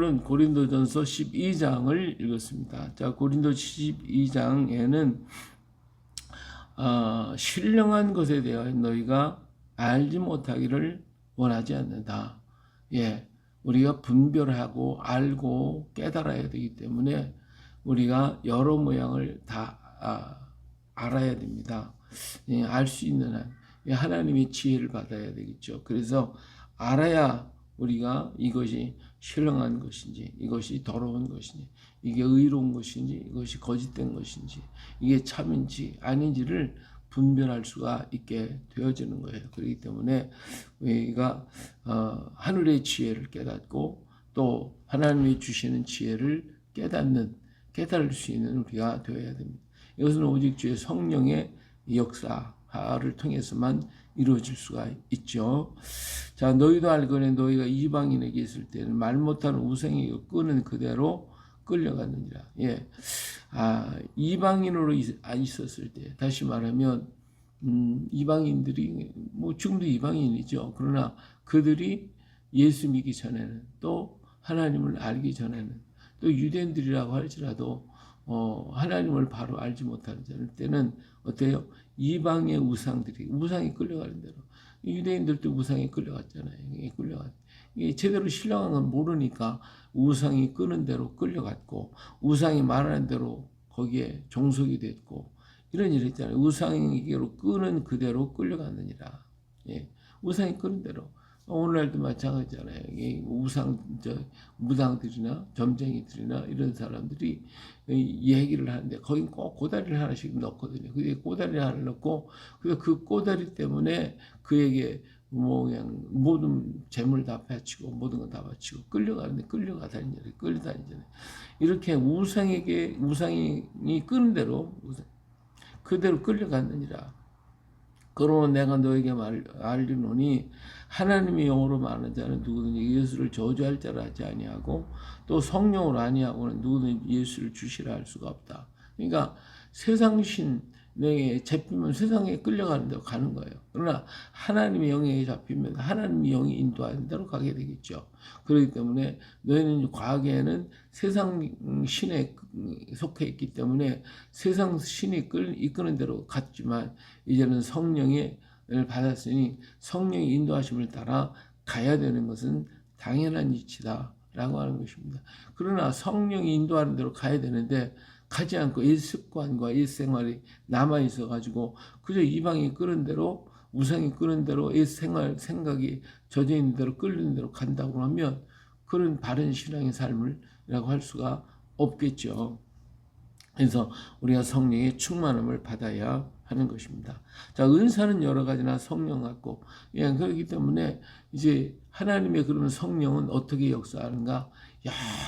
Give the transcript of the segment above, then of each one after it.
오늘은 고린도전서 12장을 읽었습니다. 자, 고린도 12장에는 신령한 것에 대하여 너희가 알지 못하기를 원하지 않는다. 예, 우리가 분별하고 알고 깨달아야 되기 때문에 우리가 여러 모양을 다 알아야 됩니다. 예, 알 수 있는 한 하나님의 지혜를 받아야 되겠죠. 그래서 알아야 우리가 이것이 신령한 것인지, 이것이 더러운 것인지, 이게 의로운 것인지, 이것이 거짓된 것인지, 이게 참인지 아닌지를 분별할 수가 있게 되어지는 거예요. 그렇기 때문에 우리가 하늘의 지혜를 깨닫고 또 하나님이 주시는 지혜를 깨달을 수 있는 우리가 되어야 됩니다. 이것은 오직 주의 성령의 역사를 통해서만 이루어질 수가 있죠. 자, 너희도 알거니 너희가 이방인에게 있을 때는 말 못하는 우상에게 끄는 그대로 끌려갔느니라. 예, 이방인으로 있었을 때, 다시 말하면 이방인들이 지금도 이방인이죠. 그러나 그들이 예수 믿기 전에는, 또 하나님을 알기 전에는, 또 유대인들이라고 할지라도 하나님을 바로 알지 못하는 때는 어때요? 이방의 우상이 끌려가는 대로, 유대인들도 우상에 끌려갔잖아요. 이게 제대로 신령한 건 모르니까 우상이 끄는 대로 끌려갔고, 우상이 말하는 대로 거기에 종속이 됐고, 이런 일이 있잖아요. 우상에게로 끄는 그대로 끌려갔느니라. 예, 우상이 끄는 대로. 오늘날도 마찬가지잖아요. 무당들이나 점쟁이들이나 이런 사람들이 얘기를 하는데 거긴 꼭 꼬다리를 하나씩 넣거든요. 그게 꼬다리를 하나 넣고, 그 꼬다리 때문에 그에게 그냥 모든 재물 다 바치고 모든 거 다 바치고 끌려다니잖아요. 이렇게 우상이 끄는 대로 그대로 끌려갔느니라. 그러면 내가 너에게 알리노니 하나님의 영으로 말하는 자는 누구든지 예수를 저주할 자라 하지 아니하고 또 성령으로 아니하고는 누구든지 예수를 주시라 할 수가 없다. 그러니까 세상 신에게 잡히면 세상에 끌려가는 대로 가는 거예요. 그러나 하나님의 영에 잡히면 하나님의 영이 인도하는 대로 가게 되겠죠. 그렇기 때문에 너희는 과거에는 세상 신에 속해 있기 때문에 세상 신이 이끄는 대로 갔지만 이제는 성령을 받았으니 성령의 인도하심을 따라 가야 되는 것은 당연한 이치다 라고 하는 것입니다. 그러나 성령이 인도하는 대로 가야 되는데 가지 않고 일습관과 일생활이 남아있어 가지고 그저 이방이 끄는 대로, 우상이 끄는 대로 생각이 젖어 있는 대로 끌리는 대로 간다고 하면 그런 바른 신앙의 삶이라고 할 수가 없겠죠. 그래서 우리가 성령의 충만함을 받아야 하는 것입니다. 자, 은사는 여러 가지나 성령 같고, 그렇기 때문에 이제 하나님의 그러면 성령은 어떻게 역사하는가?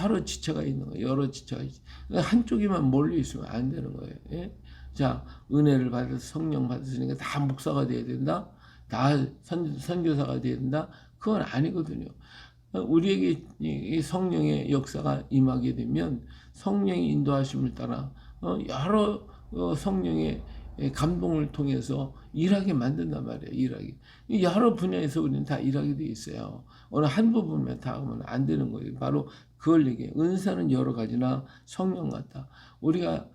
여러 지체가 있는 거예요. 여러 지체가 있지. 한쪽에만 몰려 있으면 안 되는 거예요. 예? 자, 은혜를 받아서 성령 받았으니까 다 목사가 돼야 된다? 다 선교사가 돼야 된다? 그건 아니거든요. 우리에게 이 성령의 역사가 임하게 되면 성령의 인도하심을 따라 여러 성령의 감동을 통해서 일하게 만든단 말이에요. 여러 분야에서 우리는 다 일하게 돼 있어요. 어느 한 부분만 다 하면 안 되는 거예요. 바로 그걸 얘기해요. 은사는 여러 가지나 성령 같다. 우리가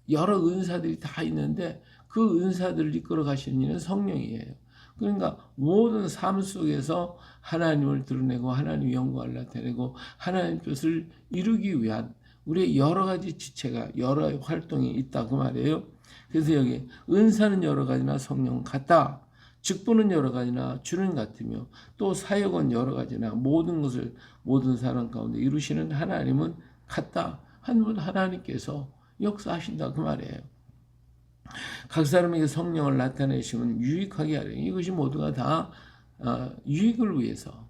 여러 은사들이 다 있는데 그 은사들을 이끌어 가시는 이는 성령이에요. 그러니까 모든 삶 속에서 하나님을 드러내고 하나님의 영광을 나타내고 하나님 뜻을 이루기 위한 우리의 여러 가지 지체가 여러 활동이 있다 그 말이에요. 그래서 여기 은사는 여러 가지나 성령 같다. 직분은 여러 가지나 주는 같으며 또 사역은 여러 가지나 모든 것을 모든 사람 가운데 이루시는 하나님은 같다. 한 분 하나님께서 역사하신다 그 말이에요. 각 사람에게 성령을 나타내시면 유익하게 하려. 이것이 모두가 다 유익을 위해서.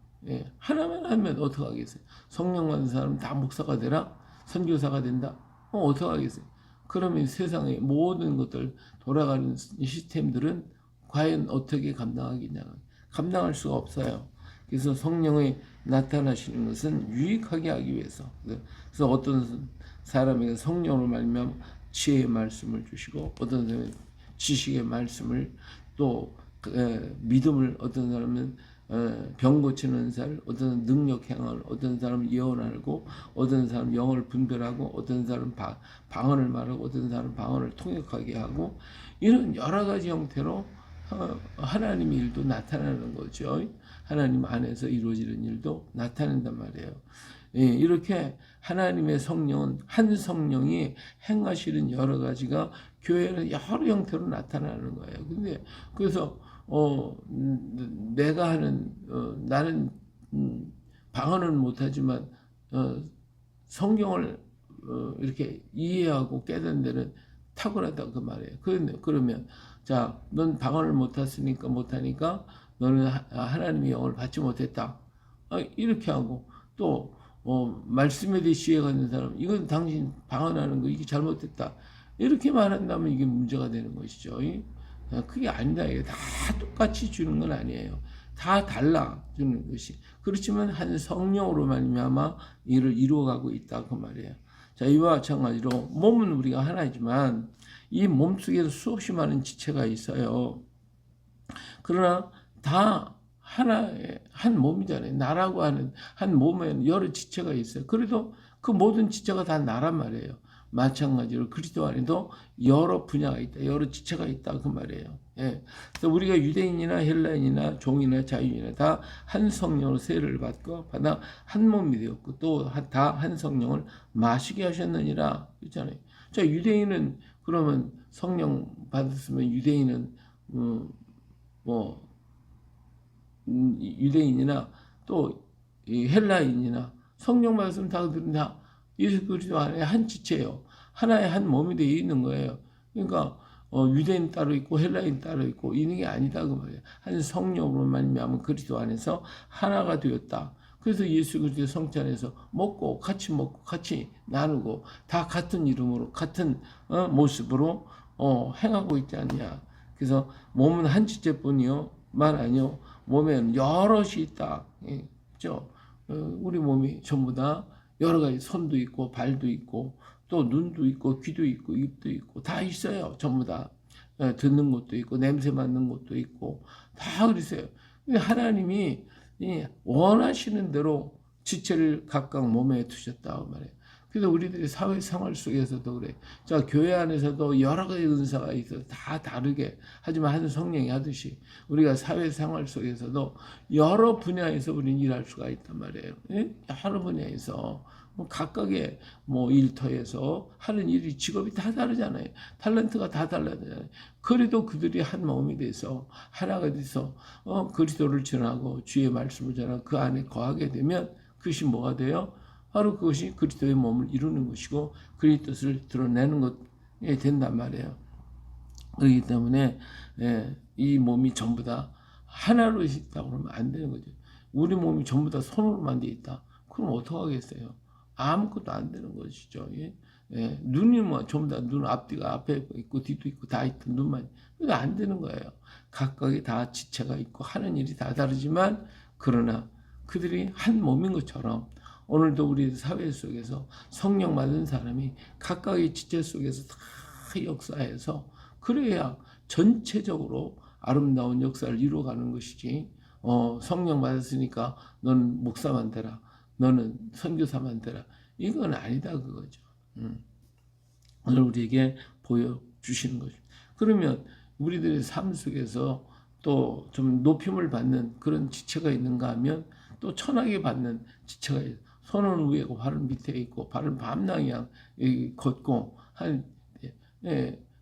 하나만 하면 어떡하겠어요? 성령 받은 사람은 다 목사가 되라? 선교사가 된다? 어떡하겠어요? 그러면 세상의 모든 것들 돌아가는 시스템들은 과연 어떻게 감당하겠냐? 감당할 수가 없어요. 그래서 성령의 나타나시는 것은 유익하게 하기 위해서. 그래서 어떤 사람에게 성령으로 말미암아 지혜의 말씀을 주시고 어떤 사람은 지식의 말씀을 또 믿음을 어떤 사람은 병 고치는 은사를, 어떤 능력 행을, 어떤 사람은 예언하고, 어떤 사람은 영을 분별하고, 어떤 사람은 방언을 말하고, 어떤 사람은 방언을 통역하게 하고, 이런 여러 가지 형태로 하나님의 일도 나타나는 거죠. 하나님 안에서 이루어지는 일도 나타낸단 말이에요. 예, 이렇게 하나님의 성령은 한 성령이 행하시는 여러 가지가 교회는 여러 형태로 나타나는 거예요. 근데 그래서 내가 하는 나는 방언은 못하지만 성경을 이렇게 이해하고 깨닫는 데는 탁월하다 그 말이에요. 그러면 자, 넌 방언을 못하니까 너는 하나님의 영을 받지 못했다. 이렇게 하고 또 말씀에 대해 지혜가 있는 사람, 이건 당신 방언하는 거 이게 잘못됐다. 이렇게 말한다면 이게 문제가 되는 것이죠. 그게 아니다. 이게 다 똑같이 주는 건 아니에요. 다 달라 주는 것이. 그렇지만 한 성령으로 말미암아 이를 이루어가고 있다 그 말이에요. 자, 이와 마찬가지로 몸은 우리가 하나지만 이 몸 속에도 수없이 많은 지체가 있어요. 그러나 다 하나의 한 몸이잖아요. 나라고 하는 한 몸에 여러 지체가 있어요. 그래도 그 모든 지체가 다 나란 말이에요. 마찬가지로 그리스도 안에도 여러 분야가 있다. 여러 지체가 있다 그 말이에요. 예. 그래서 우리가 유대인이나 헬라인이나 종이나 자유인이나 다 한 성령으로 세례를 받고 받아 한 몸이 되었고 또 다 한 성령을 마시게 하셨느니라 그렇잖아요. 자, 유대인은 그러면 성령 받았으면 유대인은 뭐 유대인이나 또 헬라인이나 성령 받았으면 다들은 다 예수 그리스도 안에 한 지체예요. 하나의 한 몸이 되어 있는 거예요. 그러니까 유대인 따로 있고 헬라인 따로 있고 있는 게 아니다 그 말이에요. 한 성령으로 말미암아 그리스도 안에서 하나가 되었다. 그래서 예수 그리스도 성체 안에서 먹고 같이 나누고 다 같은 이름으로 같은 모습으로 행하고 있지 않냐. 그래서 몸은 한 지체뿐이요만 아니요 몸에는 여럿이 있다. 그죠? 우리 몸이 전부 다 여러 가지 손도 있고 발도 있고 또 눈도 있고 귀도 있고 입도 있고 다 있어요. 전부 다 듣는 것도 있고 냄새 맡는 것도 있고 다 그러세요. 근데 하나님이 원하시는 대로 지체를 각각 몸에 두셨다고 말해요. 그래서 우리들이 사회생활 속에서도 그래. 자, 교회 안에서도 여러 가지 은사가 있어 다 다르게 하지만 한 성령이 하듯이 우리가 사회생활 속에서도 여러 분야에서 우리는 일할 수가 있단 말이에요. 여러 분야에서 각각의 일터에서 하는 일이 직업이 다 다르잖아요. 탤런트가 다 달라잖아요. 그래도 그들이 한 몸이 돼서 하나가 돼서 그리스도를 전하고 주의 말씀을 전하고 그 안에 거하게 되면 그것이 뭐가 돼요? 바로 그것이 그리스도의 몸을 이루는 것이고 그의 뜻을 드러내는 것이 된단 말이에요. 그렇기 때문에 이 몸이 전부 다 하나로 있다고 그러면 안 되는 거죠. 우리 몸이 전부 다 손으로만 돼 있다. 그럼 어떡하겠어요? 아무것도 안 되는 것이죠. 눈이 전부 다 눈 앞뒤가 앞에 있고 뒤도 있고 다 있던 눈만 그게 안 되는 거예요. 각각이 다 지체가 있고 하는 일이 다 다르지만 그러나 그들이 한 몸인 것처럼 오늘도 우리 사회 속에서 성령 받은 사람이 각각의 지체 속에서 다 역사해서 그래야 전체적으로 아름다운 역사를 이루어가는 것이지 성령 받았으니까 너는 목사만 되라 너는 선교사만 되라 이건 아니다 그거죠. 오늘 우리에게 보여주시는 거죠. 그러면 우리들의 삶 속에서 또 좀 높임을 받는 그런 지체가 있는가 하면 또 천하게 받는 지체가 있어요. 손은 위에고 발은 밑에 있고 발은 밤낭이야 걷고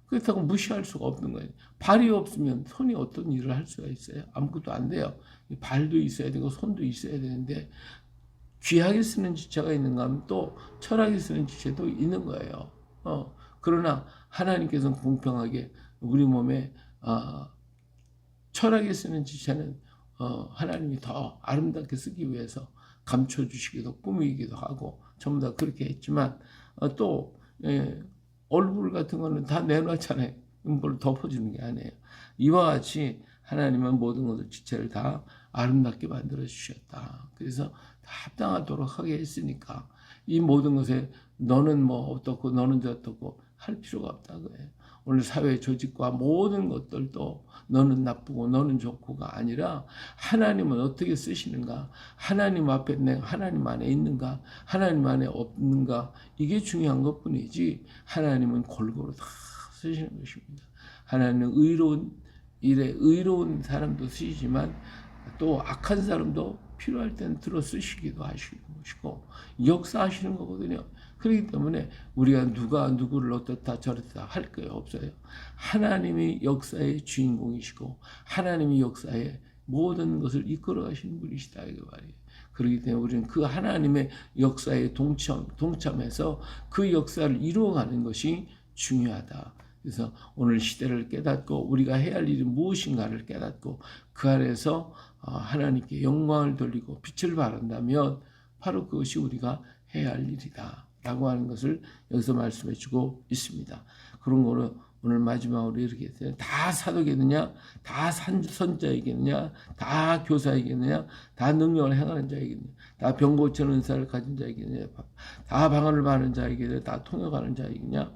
그렇다고 무시할 수가 없는 거예요. 발이 없으면 손이 어떤 일을 할 수가 있어요? 아무것도 안 돼요. 발도 있어야 되고 손도 있어야 되는데 귀하게 쓰는 지체가 있는가 하면 또 철하게 쓰는 지체도 있는 거예요. 그러나 하나님께서는 공평하게 우리 몸에 철하게 쓰는 지체는 하나님이 더 아름답게 쓰기 위해서 감춰주시기도 꾸미기도 하고 전부 다 그렇게 했지만 또 얼굴 같은 거는 다 내놓았잖아요. 뭘 덮어주는 게 아니에요. 이와 같이 하나님은 모든 것을 지체를 다 아름답게 만들어 주셨다. 그래서 다 합당하도록 하게 했으니까 이 모든 것에 너는 뭐 어떻고 너는 어떻고 할 필요가 없다 그래요. 오늘 사회 조직과 모든 것들도 너는 나쁘고 너는 좋고가 아니라 하나님은 어떻게 쓰시는가, 하나님 앞에 내가 하나님 안에 있는가, 하나님 안에 없는가, 이게 중요한 것뿐이지 하나님은 골고루 다 쓰시는 것입니다. 하나님은 의로운 일에 의로운 사람도 쓰시지만 또 악한 사람도 필요할 때는 들어 쓰시기도 하시는 것이고 역사하시는 거거든요. 그렇기 때문에 우리가 누가 누구를 어떻다 저렇다 할 거예요, 없어요. 하나님이 역사의 주인공이시고 하나님이 역사의 모든 것을 이끌어 가시는 분이시다 이거 말이에요. 그렇기 때문에 우리는 그 하나님의 역사에 동참해서 그 역사를 이루어가는 것이 중요하다. 그래서 오늘 시대를 깨닫고 우리가 해야 할 일이 무엇인가를 깨닫고 그 안에서 하나님께 영광을 돌리고 빛을 발한다면 바로 그것이 우리가 해야 할 일이다 라고 하는 것을 여기서 말씀해 주고 있습니다. 그런 거는 오늘 마지막으로 이렇게 했어요. 다 사도겠느냐, 다 선자이겠느냐, 다 교사이겠느냐, 다 능력을 행하는 자이겠느냐, 다 병 고치는 은사를 가진 자이겠느냐, 다 방언을 받는 자이겠느냐, 다 통역하는 자이겠느냐,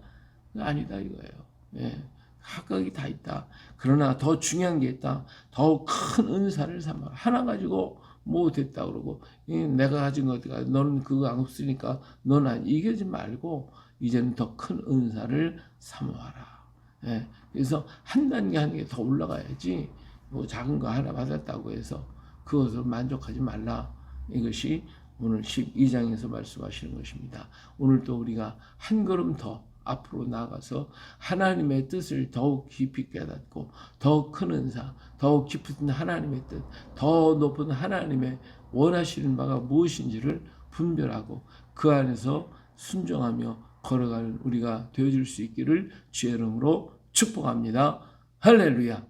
아니다 이거예요. 예, 각각이 다 있다. 그러나 더 중요한 게 있다. 더 큰 은사를 삼아. 하나 가지고 뭐 됐다 그러고 내가 가진 것가 너는 그거 안 없으니까 너는 아니 이겨지 말고 이제는 더 큰 은사를 삼아라. 예, 그래서 한 단계 한 개 더 올라가야지 뭐 작은 거 하나 받았다고 해서 그것을 만족하지 말라. 이것이 오늘 12장에서 말씀하시는 것입니다. 오늘 또 우리가 한 걸음 더 앞으로 나가서 하나님의 뜻을 더욱 깊이 깨닫고 더 큰 은사, 더욱 깊은 하나님의 뜻, 더 높은 하나님의 원하시는 바가 무엇인지를 분별하고 그 안에서 순종하며 걸어가는 우리가 되어줄 수 있기를 주의 이름으로 축복합니다. 할렐루야.